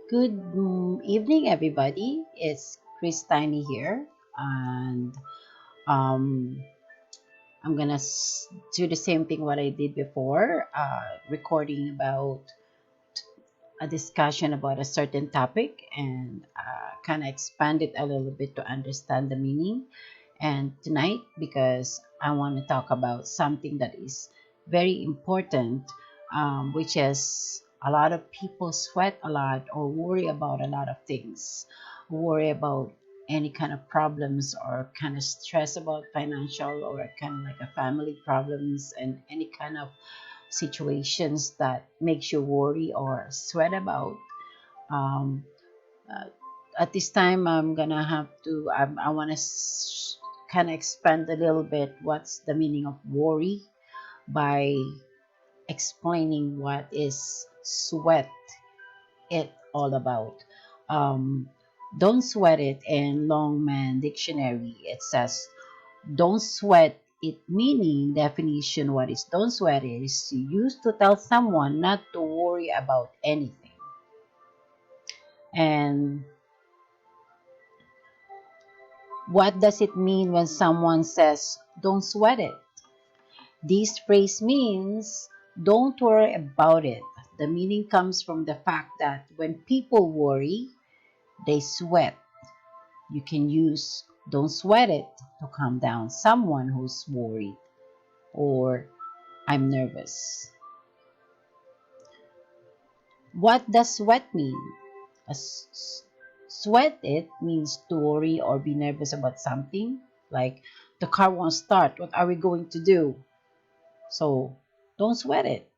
Good evening, everybody. It's Chris Tiny here, and um, I'm gonna do the same thing what I did before, recording about a discussion about a certain topic and kind of expand it a little bit to understand the meaning. And tonight, because I want to talk about something that is very important, which is a lot of people sweat a lot or worry about a lot of things, worry about any kind of problems or kind of stress about financial or kind of like a family problems and any kind of situations that makes you worry or sweat about. Um, uh, at this time, I'm gonna have to. I want to kind of expand a little bit. What's the meaning of worry by explaining what is sweat it all about. Um, don't sweat it in Longman Dictionary. It says don't sweat it, meaning definition what is don't sweat it is used to tell someone not to worry about anything. And what does it mean when someone says don't sweat it? This phrase means don't worry about it. The meaning comes from the fact that when people worry, they sweat. You can use don't sweat it to calm down someone who's worried or I'm nervous. What does sweat mean? Sweat it means to worry or be nervous about something. Like the car won't start. What are we going to do? So don't sweat it.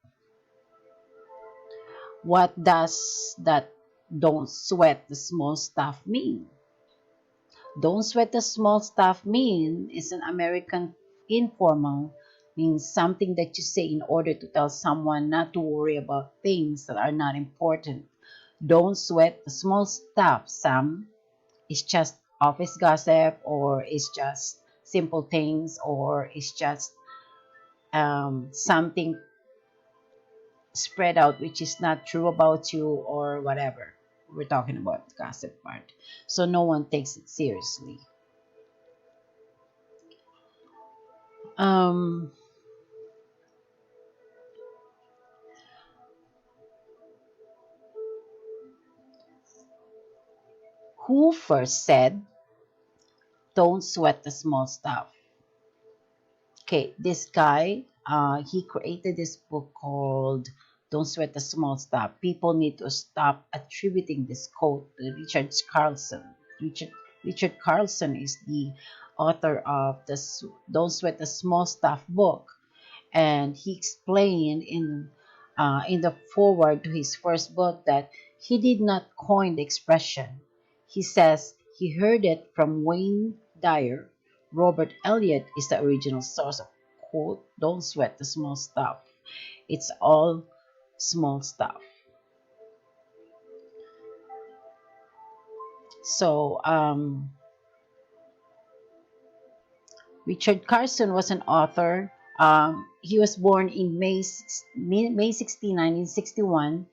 What does that don't sweat the small stuff mean? Don't sweat the small stuff mean is an American informal means something that you say in order to tell someone not to worry about things that are not important. Don't sweat the small stuff, Sam. It's just office gossip or it's just simple things or it's just something spread out which is not true about you or whatever. We're talking about the gossip part. So no one takes it seriously. Um, who first said, don't sweat the small stuff? Okay, this guy, he created this book called Don't Sweat the Small Stuff. People need to stop attributing this quote to Richard Carlson. Richard Carlson is the author of the Don't Sweat the Small Stuff book. And he explained in the foreword to his first book that he did not coin the expression. He says he heard it from Wayne Dyer. Robert Elliott is the original source of quote, don't sweat the small stuff. It's all small stuff. So Richard Carson was an author. He was born in May 16, 1961,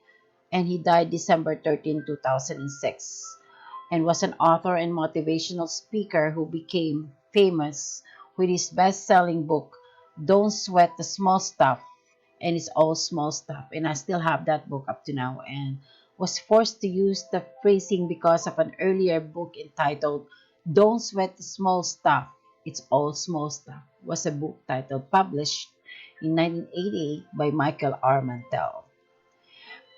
and he died December 13, 2006, and was an author and motivational speaker who became famous with his best-selling book, Don't Sweat the Small Stuff, and it's all small stuff. And I still have that book up to now and was forced to use the phrasing because of an earlier book entitled Don't Sweat the Small Stuff, It's All Small Stuff, was a book title published in 1988 by Michael R. Mantel.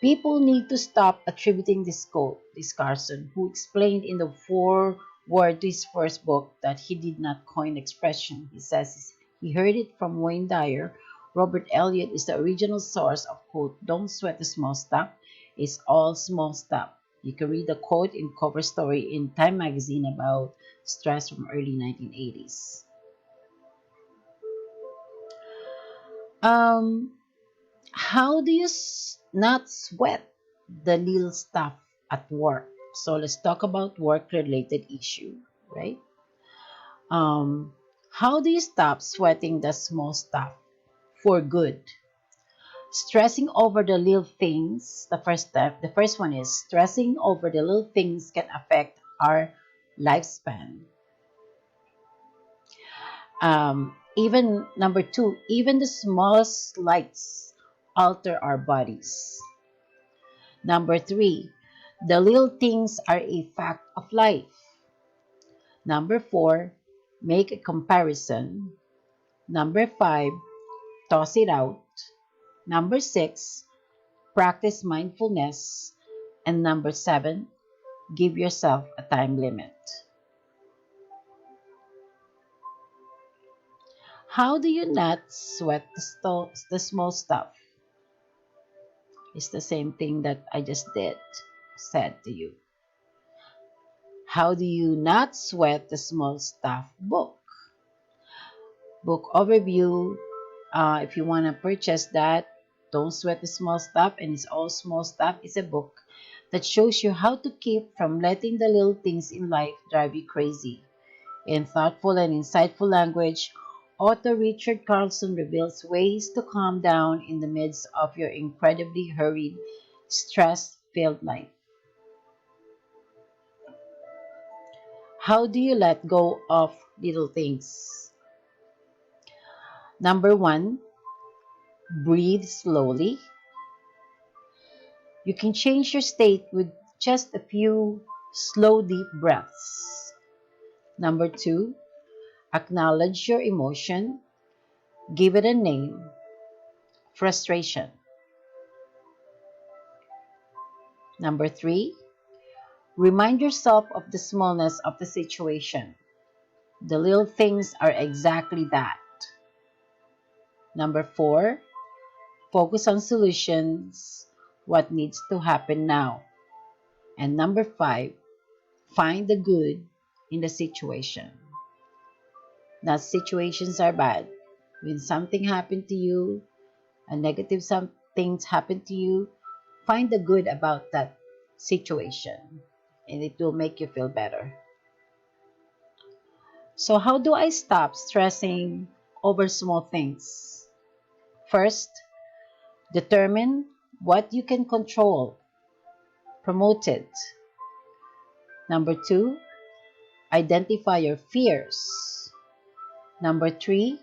People need to stop attributing this quote, this Carson, who explained in the foreword to his first book that he did not coin the expression. He says he heard it from Wayne Dyer. Robert Elliott is the original source of quote, don't sweat the small stuff, it's all small stuff. You can read the quote in cover story in Time magazine about stress from early 1980s. Um, how do you not sweat the little stuff at work? So let's talk about work related issue, right? How do you stop sweating the small stuff for good? Stressing over the little things, the first one is stressing over the little things can affect our lifespan. Even number two, even the smallest slights alter our bodies. Number three, the little things are a fact of life. Number four, make a comparison. Number five, toss it out. Number six, practice mindfulness. And number seven, give yourself a time limit. How do you not sweat the small stuff? It's the same thing that I just said to you. How do you not sweat the small stuff book overview? If you want to purchase that, Don't Sweat the Small Stuff, and It's All Small Stuff, is a book that shows you how to keep from letting the little things in life drive you crazy. In thoughtful and insightful language, author Richard Carlson reveals ways to calm down in the midst of your incredibly hurried, stress-filled life. How do you let go of little things? Number one, breathe slowly. You can change your state with just a few slow, deep breaths. Number two, acknowledge your emotion. Give it a name, frustration. Number three, remind yourself of the smallness of the situation. The little things are exactly that. Number four, focus on solutions, what needs to happen now. And number five, find the good in the situation. Not situations are bad. When something happened to you, a negative things happen to you, find the good about that situation and it will make you feel better. So, how do I stop stressing over small things? First, determine what you can control, promote it. Number two, identify your fears. Number three,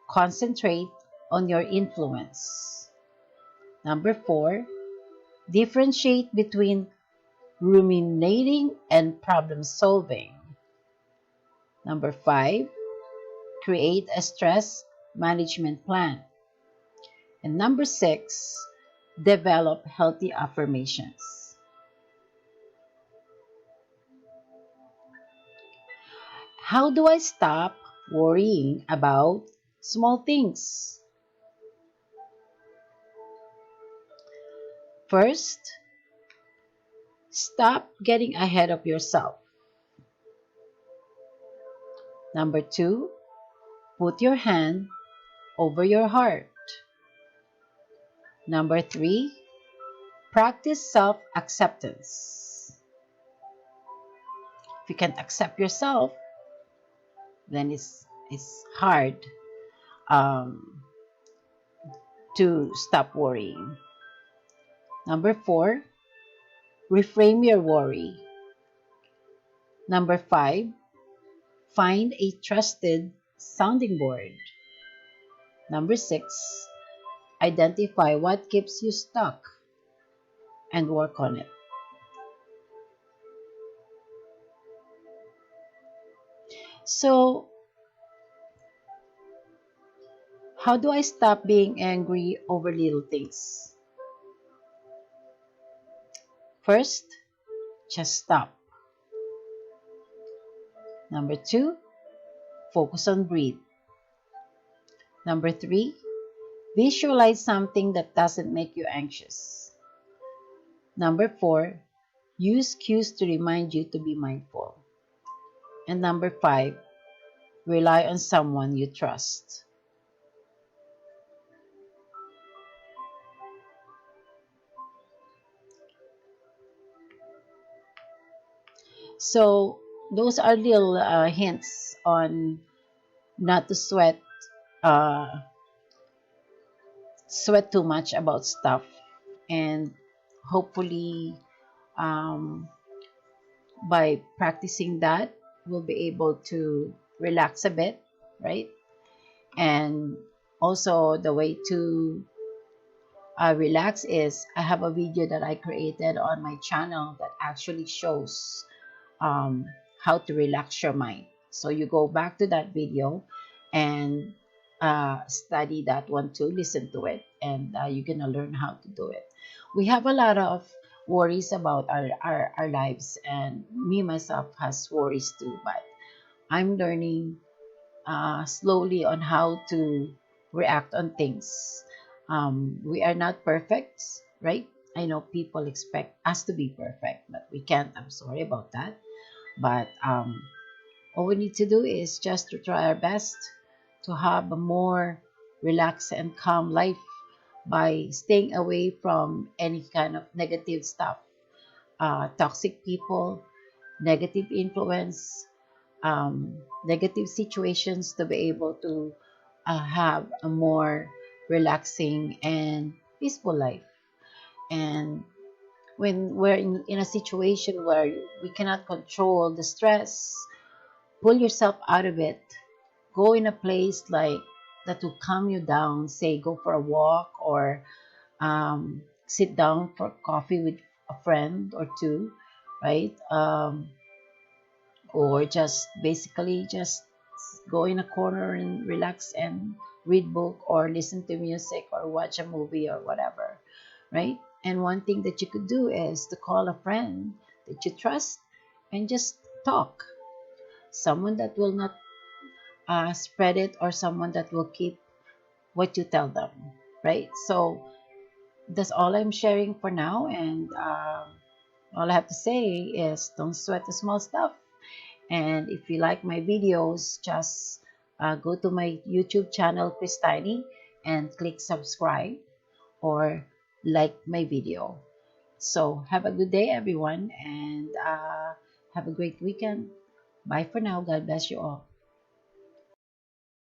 concentrate on your influence. Number four, differentiate between ruminating and problem solving. Number five, create a stress management plan. And number six, develop healthy affirmations. How do I stop worrying about small things? First, stop getting ahead of yourself. Number two, put your hand over your heart. Number three, practice self acceptance. If you can't accept yourself, then it's hard um, to stop worrying. Number four, reframe your worry. Number five, find a trusted sounding board. Number six, identify what keeps you stuck and work on it. So, how do I stop being angry over little things? First, just stop. Number two, focus on breathe. Number three, visualize something that doesn't make you anxious. Number four, use cues to remind you to be mindful. And number five, rely on someone you trust. So, those are little hints on not to sweat uh, sweat too much about stuff. And hopefully, um, by practicing that, we'll be able to relax a bit, right? And also, the way to relax is I have a video that I created on my channel that actually shows um, how to relax your mind. So you go back to that video and study that one too, listen to it, and you're gonna learn how to do it. We have a lot of worries about our lives, and me myself has worries too, but I'm learning slowly on how to react on things. We are not perfect, right? I know people expect us to be perfect, but we can't. I'm sorry about that. But all we need to do is just to try our best to have a more relaxed and calm life by staying away from any kind of negative stuff, toxic people, negative influence, negative situations, to be able to have a more relaxing and peaceful life. And when we're in a situation where we cannot control the stress, pull yourself out of it. Go in a place like that will calm you down. Say, go for a walk, or sit down for coffee with a friend or two, right? Or just basically just go in a corner and relax and read book or listen to music or watch a movie or whatever, right? And one thing that you could do is to call a friend that you trust and just talk. Someone that will not spread it, or someone that will keep what you tell them, right? So that's all I'm sharing for now. And all I have to say is don't sweat the small stuff. And if you like my videos, just go to my YouTube channel, Chris Tiny, and click subscribe or like my video. So have a good day, everyone, and have a great weekend. Bye for now. God bless you all.